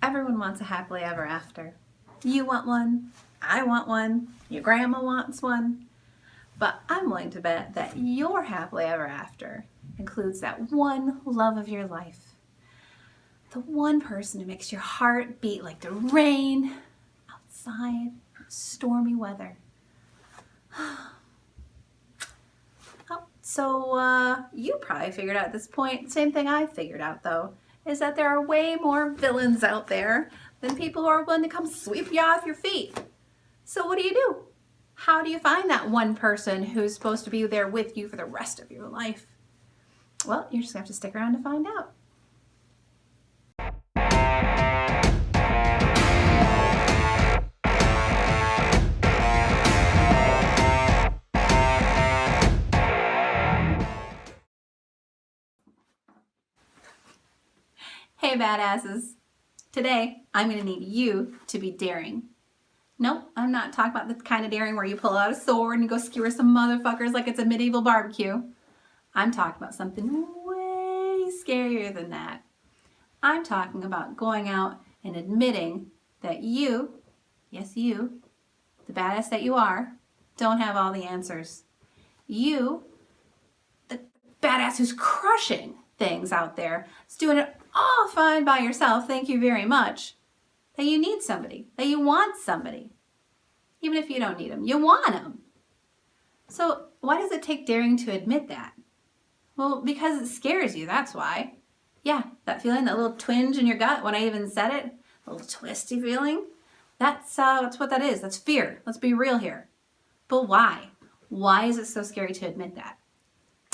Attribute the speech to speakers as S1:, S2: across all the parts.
S1: Everyone wants a happily ever after. You want one, I want one, your grandma wants one. But I'm willing to bet that your happily ever after includes that one love of your life. The one person who makes your heart beat like the rain outside stormy weather. So you probably figured out at this point, same thing I figured out though, is that there are way more villains out there than people who are willing to come sweep you off your feet. So what do? How do you find that one person who's supposed to be there with you for the rest of your life? Well, you're just gonna have to stick around to find out. Hey badasses, today I'm going to need you to be daring. Nope, I'm not talking about the kind of daring where you pull out a sword and you go skewer some motherfuckers like it's a medieval barbecue. I'm talking about something way scarier than that. I'm talking about going out and admitting that you, yes you, the badass that you are, don't have all the answers. You, the badass who's crushing things out there, is doing it all fine by yourself, thank you very much, that you need somebody, that you want somebody. Even if you don't need them, you want them. So why does it take daring to admit that? Well, because it scares you, that's why. Yeah, that feeling, that little twinge in your gut when I even said it, a little twisty feeling, that's what that is, that's fear. Let's be real here. But why? Why is it so scary to admit that?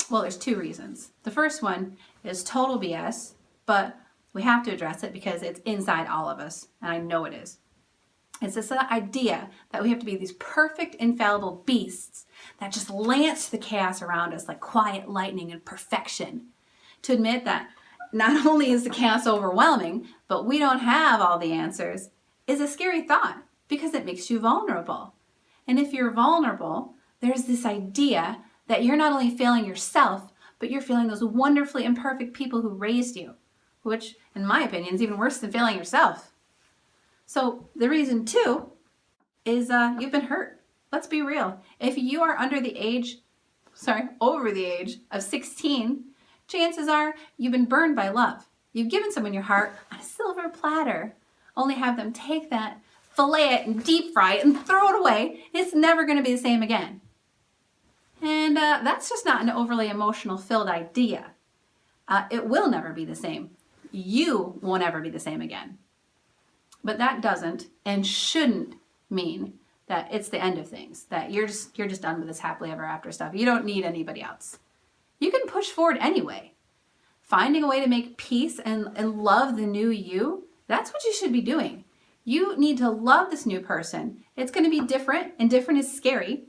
S1: Well, there's two reasons. The first one is total BS, but we have to address it because it's inside all of us, and I know it is. It's this idea that we have to be these perfect, infallible beasts that just lance the chaos around us like quiet lightning and perfection. To admit that not only is the chaos overwhelming, but we don't have all the answers is a scary thought because it makes you vulnerable. And if you're vulnerable, there's this idea that you're not only failing yourself, but you're failing those wonderfully imperfect people who raised you, which, in my opinion, is even worse than failing yourself. So the reason, too, is you've been hurt. Let's be real. If you are over the age of 16, chances are you've been burned by love. You've given someone your heart on a silver platter, only have them take that, fillet it, and deep fry it, and throw it away. It's never going to be the same again. And that's just not an overly emotional-filled idea. It will never be the same. You won't ever be the same again. But that doesn't and shouldn't mean that it's the end of things, that you're just done with this happily ever after stuff. You don't need anybody else. You can push forward anyway. Finding a way to make peace and love the new you, that's what you should be doing. You need to love this new person. It's going to be different, and different is scary,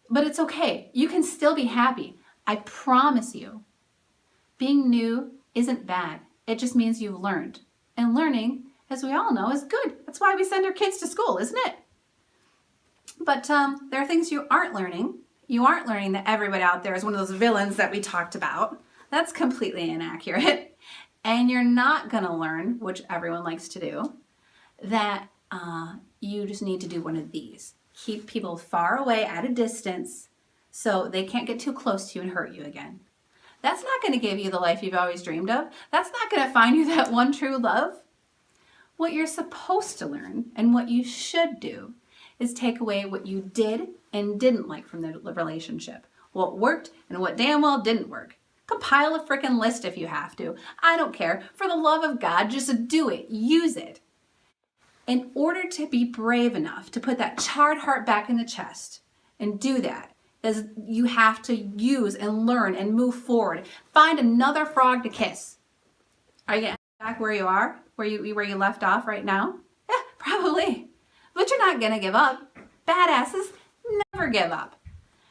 S1: but it's okay. You can still be happy. I promise you. Being new isn't bad. It just means you've learned. And learning, as we all know, is good. That's why we send our kids to school, isn't it? But there are things you aren't learning. You aren't learning that everybody out there is one of those villains that we talked about. That's completely inaccurate. And you're not going to learn, which everyone likes to do, that you just need to do one of these. Keep people far away at a distance so they can't get too close to you and hurt you again. That's not going to give you the life you've always dreamed of. That's not going to find you that one true love. What you're supposed to learn and what you should do is take away what you did and didn't like from the relationship. What worked and what damn well didn't work. Compile a frickin' list if you have to. I don't care. For the love of God, just do it. Use it. In order to be brave enough to put that charred heart back in the chest and do that, is you have to use and learn and move forward. Find another frog to kiss. Are you getting back where you are? Where you left off right now? Yeah, probably. But you're not gonna give up. Badasses never give up.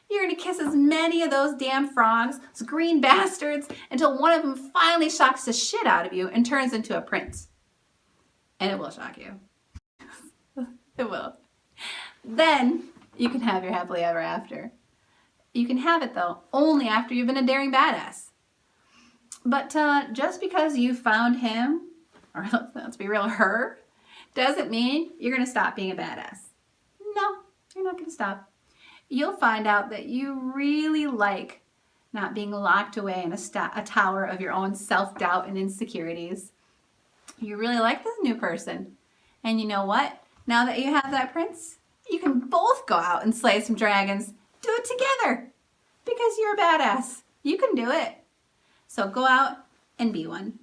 S1: You're gonna kiss as many of those damn frogs, those green bastards, until one of them finally shocks the shit out of you and turns into a prince. And it will shock you. It will. Then you can have your happily ever after. You can have it though, only after you've been a daring badass. But just because you found him, or let's be real, her, doesn't mean you're going to stop being a badass. No, you're not going to stop. You'll find out that you really like not being locked away in a tower of your own self-doubt and insecurities. You really like this new person. And you know what? Now that you have that prince, you can both go out and slay some dragons. Do it together because you're a badass. You can do it. So go out and be one.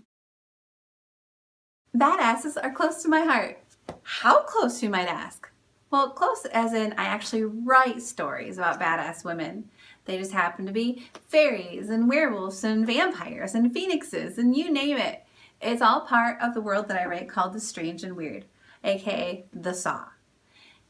S1: Badasses are close to my heart. How close, you might ask? Well, close as in I actually write stories about badass women. They just happen to be fairies and werewolves and vampires and phoenixes and you name it. It's all part of the world that I write called The Strange and Weird, aka The Saw.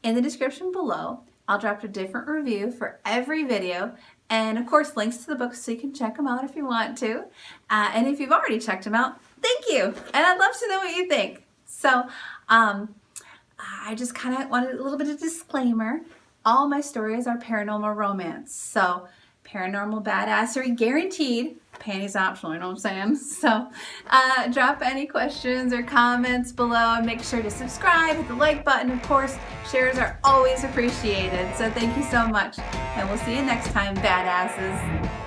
S1: In the description below, I'll drop a different review for every video and of course links to the books so you can check them out if you want to. And if you've already checked them out, thank you. And I'd love to know what you think. So I just kind of wanted a little bit of disclaimer. All my stories are paranormal romance. So paranormal badassery guaranteed. Panties optional, you know what I'm saying? So drop any questions or comments below and make sure to subscribe, hit the like button. Of course, shares are always appreciated. So thank you so much. And we'll see you next time, badasses.